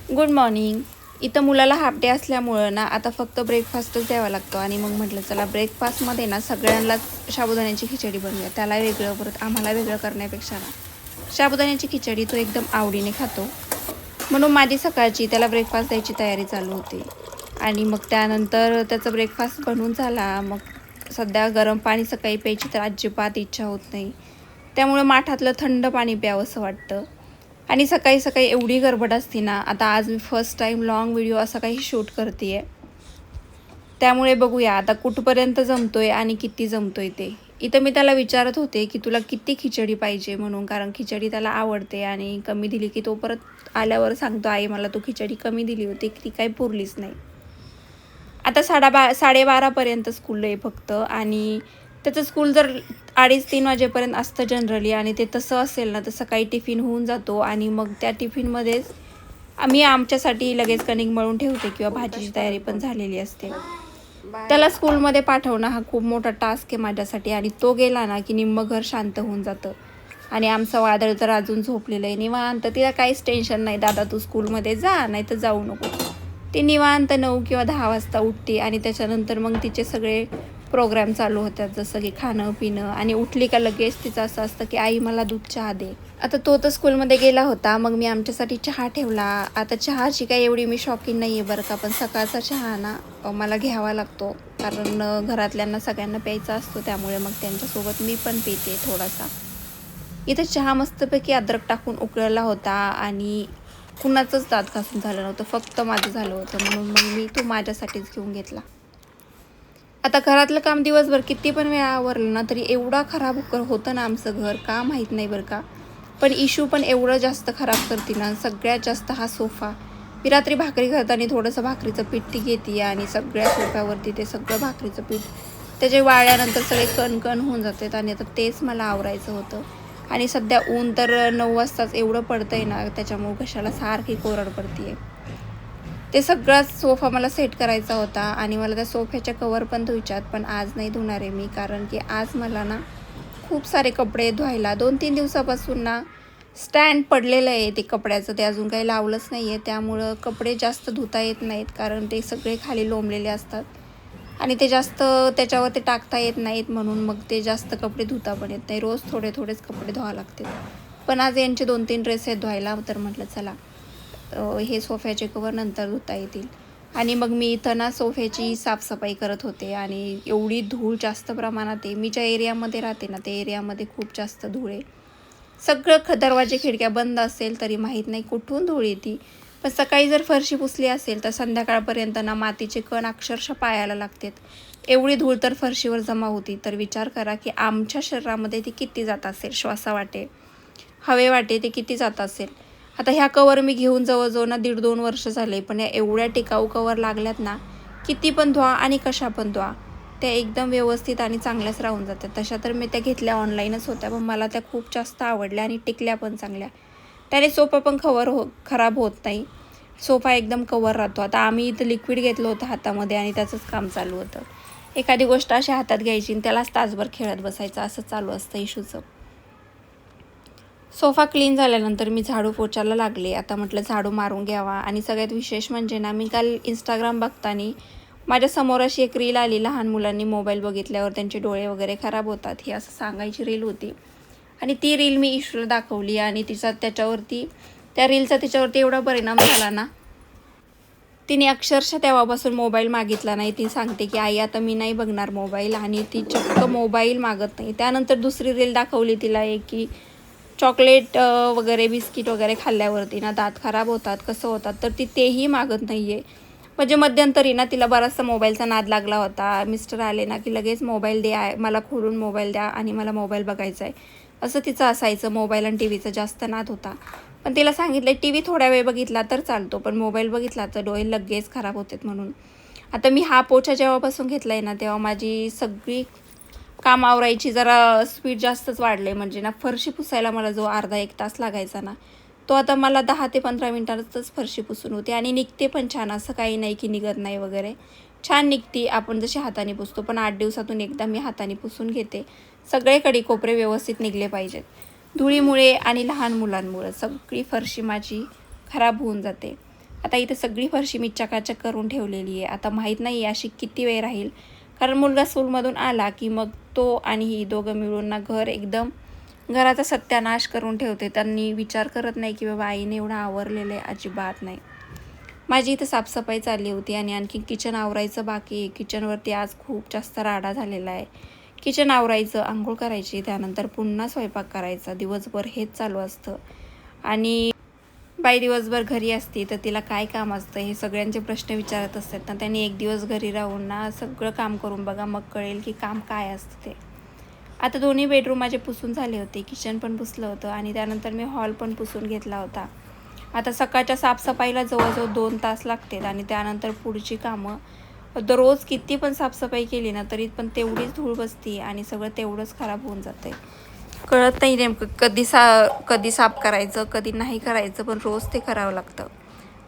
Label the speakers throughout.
Speaker 1: Good morning. इथं मुलाला half day असल्यामुळं ना आता फक्त ब्रेकफास्टच द्यावा लागतो आणि मग म्हटलं चला ब्रेकफास्टमध्ये ना सगळ्यांनाच साबुदाण्याची खिचडी बनवूया. त्याला वेगळं परत आम्हाला वेगळं करण्यापेक्षा ना साबुदाण्याची खिचडी तो एकदम आवडीने खातो. म्हणून माझी सकाळची त्याला ब्रेकफास्ट द्यायची तयारी चालू होती. आणि मग त्यानंतर त्याचा ब्रेकफास्ट बनवून झाला. मग सध्या गरम पाणी सकाळी प्यायची तर अजिबात इच्छा होत नाही. त्यामुळे माठातलं थंड पाणी प्यावंसं वाटतं. आणि सकाळी सकाळी एवढी गडबड असते ना, आता आज मी फर्स्ट टाईम लाँग व्हिडिओ असा काही शूट करते आहे. त्यामुळे बघूया आता कुठपर्यंत जमतोय आणि किती जमतोय ते. इथं मी त्याला विचारत होते की तुला किती खिचडी पाहिजे म्हणून, कारण खिचडी त्याला आवडते आणि कमी दिली की तो परत आल्यावर सांगतो आई मला तू खिचडी कमी दिली होती, ती काही पुरलीच नाही. आता 12:30पर्यंत स्कूल आहे फक्त आणि त्याचं स्कूल जर 2:30-3 वाजेपर्यंत असतं जनरली आणि ते तसं असेल ना तर सकाळी टिफिन होऊन जातो आणि मग त्या टिफिनमध्येच आम्ही आमच्यासाठी लगेच कणिक मळून ठेवते किंवा भाजीची तयारी पण झालेली असते. त्याला स्कूलमध्ये पाठवणं हा खूप मोठा टास्क आहे माझ्यासाठी आणि तो गेला ना की निम्मं घर शांत होऊन जातं. आणि आमचं वादळ तर अजून झोपलेलं आहे निवांत. तिला काहीच टेन्शन नाही, दादा तू स्कूलमध्ये जा नाही तर जाऊ नको. ती निवांत 9 किंवा 10 वाजता उठते आणि त्याच्यानंतर मग तिचे सगळे प्रोग्राम चालू होतात, जसं की खाणं पिणं. आणि उठली का लगेच तिचं असं असतं की आई मला दूध चहा दे. आता तो तर स्कूलमध्ये गेला होता, मग मी आमच्यासाठी चहा ठेवला. आता चहाची काही एवढी मी शौकीन नाही आहे बरं का, पण सकाळचा चहा ना मला घ्यावा लागतो कारण घरातल्यांना सगळ्यांना प्यायचा असतो. त्यामुळे मग त्यांच्यासोबत मी पण पिते थोडासा. इथं चहा मस्तपैकी अद्रक टाकून उकळला होता आणि कुणाचंच दात घासून झालं नव्हतं, फक्त माझं झालं होतं. म्हणून मग मी तो माझ्यासाठीच घेऊन घेतला. आता घरातलं काम दिवसभर किती पण वेळा आवरलं ना तरी एवढा खराब होतं ना आमचं घर, का माहीत नाही बरं का. पण इशू पण एवढं जास्त खराब करते ना, सगळ्यात जास्त हा सोफा. मी रात्री भाकरी करताना थोडंसं भाकरीचं पीठ ती घेते आणि सगळ्या सोफ्यावरती ते सगळं भाकरीचं पीठ त्याचे वाळल्यानंतर सगळे कणकण होऊन जातात आणि आता तेच मला आवरायचं होतं. आणि सध्या ऊन तर 9 वाजताच एवढं पडतंय ना, त्याच्यामुळे कशाला सारखी कोरड पडते. ते सगळाच सोफा मला सेट करायचा होता आणि मला त्या सोफ्याच्या कवर पण धुयच्यात, पण आज नाही धुणार आहे मी, कारण की आज मला ना खूप सारे कपडे धुवायला 2-3 दिवसापासून ना स्टँड पडलेलं आहे ते कपड्याचं, ते अजून काही लावलंच नाही आहे. त्यामुळं कपडे जास्त धुता येत नाहीत कारण ते सगळे खाली लोंबलेले असतात आणि ते जास्त त्याच्यावर ते टाकता येत नाहीत. म्हणून मग ते जास्त कपडे धुता पण येत नाही, रोज थोडे थोडेच कपडे धुवावे लागतील. पण आज यांचे 2-3 ड्रेस आहेत धुवायला, तर म्हटलं चला हे सोफ्याचे कवर नंतर धुता येतील. आणि मग मी इथं ना सोफ्याची साफसफाई करत होते आणि एवढी धूळ जास्त प्रमाणात आहे. मी ज्या एरियामध्ये राहते ना त्या एरियामध्ये खूप जास्त धूळ आहे. सगळं दरवाजे खिडक्या बंद असेल तरी माहीत नाही कुठून धूळ येते. पण सकाळी जर फरशी पुसली असेल तर संध्याकाळपर्यंत ना मातीचे कण अक्षरशः पायाला लागतात. एवढी धूळ तर फरशीवर जमा होती, तर विचार करा की आमच्या शरीरामध्ये ती किती जात असेल, श्वासावाटे हवे वाटे ते किती जात असेल. आता ह्या कवर मी घेऊन जवळजवळ ना 1.5-2 वर्ष झाले, पण या एवढ्या टिकाऊ कवर लागल्यात ना, किती पण धुवा आणि कशा पण धुवा त्या एकदम व्यवस्थित आणि चांगल्याच राहून जातात. तशा तर मी त्या घेतल्या ऑनलाईनच होत्या, पण मला त्या खूप जास्त आवडल्या आणि टिकल्या पण चांगल्या. त्याने सोफा पण खराब होत नाही, सोफा एकदम कवर राहतो. आता आम्ही इथं लिक्विड घेतलं होतं हातामध्ये आणि त्याचंच काम चालू होतं. एखादी गोष्ट अशी हातात घ्यायची आणि त्यालाच तासभर खेळत बसायचं, असं चालू असतं इशूचं. सोफा क्लीन झाल्यानंतर मी झाडू पोछायला लागले. आता म्हटलं झाडू मारून घ्यावा. आणि सगळ्यात विशेष म्हणजे ना, मी काल इंस्टाग्राम बघताना माझ्यासमोर अशी एक रील आली, लहान मुलांनी मोबाईल बघितल्यावर त्यांचे डोळे वगैरे खराब होतात, ही असं सांगायची रील होती. आणि ती रील मी इशूला दाखवली आणि त्या रीलचा तिच्यावरती एवढा परिणाम झाला ना, तिने अक्षरशः तेव्हापासून मोबाईल मागितला नाही. ती सांगते की आई आता मी नाही बघणार मोबाईल, आणि ती चक्क मोबाईल मागत नाही. त्यानंतर दुसरी रील दाखवली तिला एक की चॉकलेट वगैरे बिस्किट वगैरे खाल्ल्यावरती ना दात खराब होतात, कसं होतात, तर ती तेही मागत नाही आहे. म्हणजे मध्यंतरी ना तिला बराचसा मोबाईलचा नाद लागला होता. मिस्टर आले ना की लगेच मोबाईल द्या, मला खोलून मोबाईल द्या आणि मला मोबाईल बघायचा आहे, असं तिचं असायचं. मोबाईल आणि टी व्हीचा जास्त नाद होता. पण तिला सांगितलं टी व्ही थोड्या वेळ बघितला तर चालतो, पण मोबाईल बघितला तर डोळे लगेच खराब होतात. म्हणून आता मी हा पोछा जेव्हापासून घेतला आहे ना, तेव्हा माझी सगळी काम आवरायची जरा स्पीड जास्तच वाढले. म्हणजे ना फरशी पुसायला मला जो अर्धा-1 तास लागायचा ना, तो आता मला 10 ते 15 मिनिटातच फरशी पुसून होते आणि निघते पण छान. असं काही नाही की निघत नाही वगैरे, छान निघते आपण जशी हाताने पुसतो. पण 8 दिवसातून एकदा मी हाताने पुसून घेते. सगळे कोपरे व्यवस्थित निघले पाहिजेत. धुळीमुळे आणि लहान मुलांमुळे सगळी फरशी माझी खराब होऊन जाते. आता इथे सगळी फरशी मी चकाचक करून ठेवलेली आहे. आता माहीत नाही अशी किती वेळ राहील, कारण मुलगा स्कूलमधून आला की मग तो आणि ही दोघं मिळून ना घर एकदम घराचा सत्यानाश करून ठेवते. त्यांनी विचार करत नाही की बाबा आईने एवढं आवरलेलं आहे, अजिबात नाही. माझी इथं साफसफाई चालली होती आणि आणखी किचन आवरायचं बाकी आहे. किचनवरती आज खूप जास्त राडा झालेला आहे. किचन आवरायचं, अंघोळ करायची, त्यानंतर पुन्हा स्वयंपाक करायचा. दिवसभर हेच चालू असतं. आणि बाई दिवसभर घरी असते तर तिला काय काम असतं हे सगळ्यांचे प्रश्न विचारत असतात ना. त्यांनी एक दिवस घरी राहून ना सगळं काम करून बघा, मग कळेल की काम काय असतं ते. आता दोन्ही बेडरूम माझे पुसून झाले होते, किचन पण पुसलं होतं आणि त्यानंतर मी हॉल पण पुसून घेतला होता. आता सकाळच्या साफसफाईला जवळजवळ 2 तास लागतात आणि त्यानंतर पुढची कामं. दररोज किती पण साफसफाई केली ना तरी पण तेवढीच धूळ बसती आणि सगळं तेवढंच खराब होऊन जातं. कळत नाही नेमकं कधी साफ करायचं, कधी नाही करायचं, पण रोज ते करावं लागतं.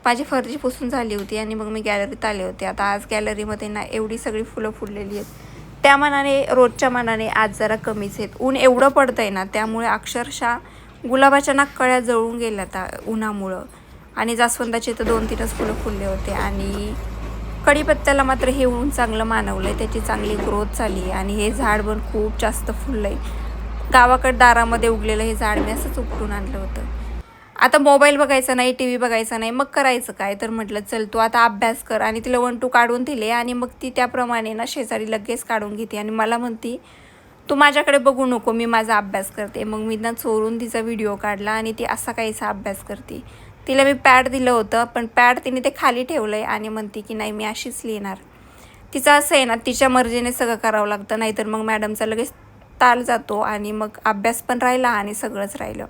Speaker 1: माझी फरशी पुसून झाली होती आणि मग मी गॅलरीत आले होते. आता आज गॅलरीमध्ये ना एवढी सगळी फुलं फुललेली आहेत. त्या मानाने रोजच्या मानाने आज जरा कमीच आहेत. ऊन एवढं पडतं आहे ना, त्यामुळे अक्षरशः गुलाबाच्या ना कळ्या जळून गेल्या आता उन्हामुळं. आणि जास्वंदाचे तर 2-3च फुलं फुलले होते. आणि कढीपत्त्याला मात्र हे ऊन चांगलं मानवलं आहे, त्याची चांगली ग्रोथ झाली आहे आणि हे झाड पण खूप जास्त फुललं आहे. गावाकडे दारामध्ये उगलेलं हे झाड मी असंच उपटून आणलं होतं. आता मोबाईल बघायचा नाही, टी व्ही बघायचा नाही, मग करायचं काय? तर म्हटलं चल तू आता अभ्यास कर. आणि तिला 1-2 काढून दिले आणि मग ती त्याप्रमाणे ना शेजारी लगेच काढून घेते आणि मला म्हणती तू माझ्याकडे बघू नको, मी माझा अभ्यास करते. मग मी ना चोरून तिचा व्हिडिओ काढला आणि ती असा काहीसा अभ्यास करते. तिला मी पॅड दिलं होतं, पण पॅड तिने ते खाली ठेवलं आहे आणि म्हणते की नाही मी अशीच लिहिणार. तिचं असं आहे ना, तिच्या मर्जीने सगळं करावं लागतं, नाहीतर मग मॅडमचा लगेच ताल जातो आणि मग अभ्यास पण राहिला आणि सगळंच राहिलं.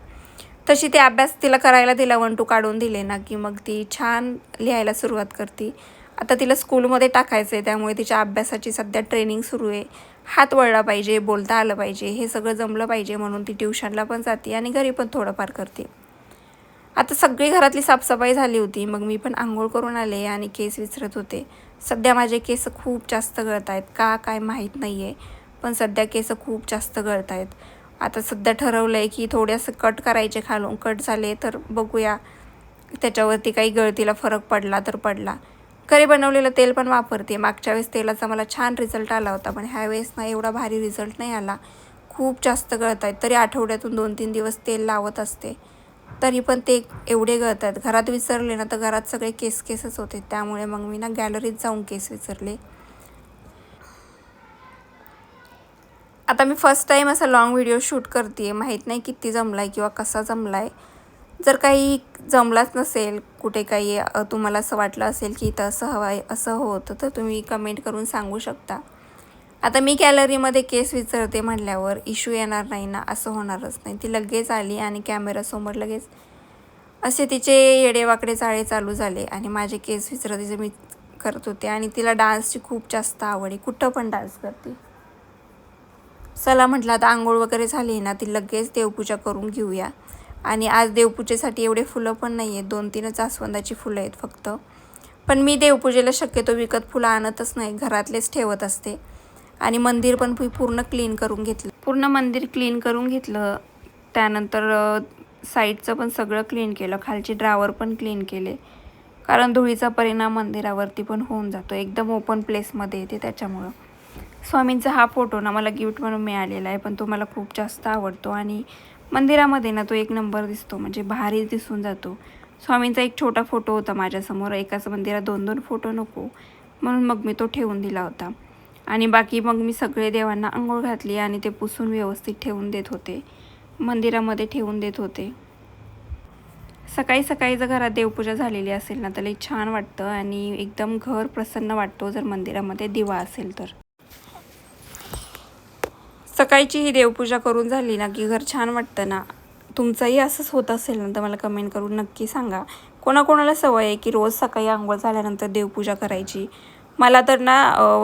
Speaker 1: तशी ते अभ्यास तिला करायला दिला 1-2 काढून दिले ना की मग ती छान लिहायला सुरुवात करते. आता तिला स्कूलमध्ये टाकायचं आहे, त्यामुळे तिच्या अभ्यासाची सध्या ट्रेनिंग सुरू आहे. हात वळला पाहिजे, बोलता आलं पाहिजे, हे सगळं जमलं पाहिजे म्हणून ती ट्युशनला पण जाते आणि घरी पण थोडंफार करते. आता सगळी घरातली साफसफाई झाली होती. मग मी पण आंघोळ करून आले आणि केस विचारत होते. सध्या माझे केस खूप जास्त गळत आहेत, का काय माहीत नाही आहे, पण सध्या केस खूप जास्त गळत आहेत. आता सध्या ठरवलं आहे की थोडेसे कट करायचे, खालून कट झाले तर बघूया त्याच्यावरती काही गळतीला फरक पडला तर पडला. घरी बनवलेलं तेल पण वापरते. मागच्या वेळेस तेलाचा मला छान रिझल्ट आला होता, पण ह्यावेळेस ना एवढा भारी रिझल्ट नाही आला. खूप जास्त गळत आहेत. तरी आठवड्यातून 2-3 दिवस तेल लावत असते, तरी पण ते एवढे गळत आहेत. घरात विसरले ना तर घरात सगळे केसच होते. त्यामुळे मग मी ना गॅलरीत जाऊन केस विचारले. आता मी फर्स्ट टाईम असा लाँग व्हिडिओ शूट करते आहे. माहीत नाही किती जमला आहे किंवा कसा जमला आहे. जर काही जमलाच नसेल, कुठे काही तुम्हाला असं वाटलं असेल की इथं असं हवं आहे, असं होतं, तर तुम्ही कमेंट करून सांगू शकता. आता मी गॅलरीमध्ये केस विचारते म्हटल्यावर इश्यू येणार नाही ना, असं होणारच नाही. ती लगेच आली आणि कॅमेरासमोर लगेच असे तिचे येडेवाकडे चाळे चालू झाले आणि माझे केस विचारते मी करत होते. आणि तिला डान्सची खूप जास्त आवड आहे, कुठं पण डान्स करते. चला म्हटलं आता आंघोळ वगैरे झाली ना, ती लगेच देवपूजा करून घेऊया. आणि आज देवपूजेसाठी एवढे फुलं पण नाही आहेत, 2-3च जास्वंदाची फुलं आहेत फक्त. पण मी देवपूजेला शक्यतो विकत फुलं आणतच नाही, घरातलेच ठेवत असते. आणि मंदिर पण पूर्ण क्लीन करून घेतलं. पूर्ण मंदिर क्लीन करून घेतलं. त्यानंतर साईडचं पण सगळं क्लीन केलं, खालचे ड्रावर पण क्लीन केले, कारण धुळीचा परिणाम मंदिरावरती पण होऊन जातो. एकदम ओपन प्लेसमध्ये येते त्याच्यामुळं. स्वामींचा हा फोटो ना मला गिफ्ट म्हणून मिळालेला आहे, पण तो मला खूप जास्त आवडतो आणि मंदिरामध्ये ना तो एक नंबर दिसतो, म्हणजे भारी दिसून जातो. स्वामींचा एक छोटा फोटो होता माझ्यासमोर, एकाच मंदिरात 2-2 फोटो नको म्हणून मग मी तो ठेवून दिला होता. आणि बाकी मग मी सगळे देवांना अंघोळ घातली आणि ते पुसून व्यवस्थित ठेवून देत होते, मंदिरामध्ये ठेवून देत होते. सकाळी सकाळी जर घरात देवपूजा झालेली असेल ना तर लई छान वाटतं आणि एकदम घर प्रसन्न वाटतो जर मंदिरामध्ये दिवा असेल तर. सकाळची ही देवपूजा करून झाली ना की घर छान वाटतं ना. तुमचंही असंच होत असेल ना तर मला कमेंट करून नक्की सांगा. कोणाकोणाला सवय आहे की रोज सकाळी आंघोळ झाल्यानंतर देवपूजा करायची. मला तर ना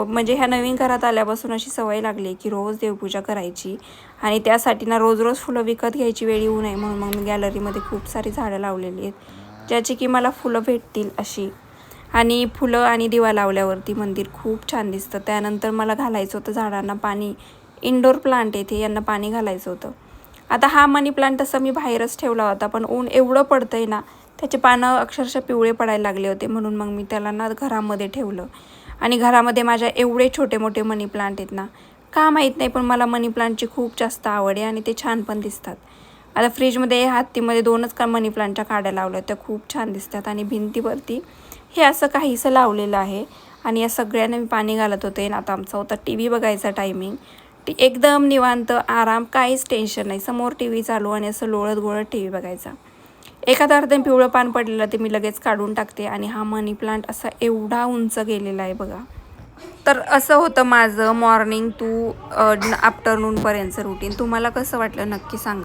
Speaker 1: म्हणजे ह्या नवीन घरात आल्यापासून अशी सवय लागली की रोज देवपूजा करायची. आणि त्यासाठी ना रोज रोज फुलं विकत घ्यायची वेळ येऊ नये म्हणून मग मी गॅलरीमध्ये खूप सारी झाडं लावलेली आहेत, ज्याची की मला फुलं भेटतील अशी. आणि फुलं आणि दिवा लावल्यावरती मंदिर खूप छान दिसतं. त्यानंतर मला घालायचं होतं झाडांना पाणी. इनडोअर प्लांट येथे यांना पाणी घालायचं होतं. आता हा मनी प्लांट तसा मी बाहेरच ठेवला होता, पण ऊन एवढं पडतं आहे ना त्याचे पानं अक्षरशः पिवळे पडायला लागले होते, म्हणून मग मी त्याला ना घरामध्ये ठेवलं. आणि घरामध्ये माझ्या एवढे छोटे मोठे मनी प्लांट आहेत ना, का माहीत नाही, पण मला मनी प्लांटची खूप जास्त आवड आहे आणि ते छान पण दिसतात. आता फ्रीजमध्ये हत्तीमध्ये 2च मनी प्लांटच्या काड्या लावल्या, त्या खूप छान दिसतात. आणि भिंतीवरती हे असं काहीसं लावलेलं आहे. आणि या सगळ्यांना मी पाणी घालत होते. आता आमचा होता टी व्ही बघायचा टायमिंग. एकदम निवांत आराम, काहीच टेन्शन नाही. समोर टी व्ही चालू आणि असं लोळत गोळत टी व्ही बघायचा. एखादा अर्धे पिवळं पान पडलेलं ते मी लगेच काढून टाकते. आणि हा मनी प्लांट असा एवढा उंच गेलेला आहे बघा. तर असं होतं माझं मॉर्निंग टू आफ्टरनूनपर्यंतचं रुटीन. तुम्हाला कसं वाटलं नक्की सांगा.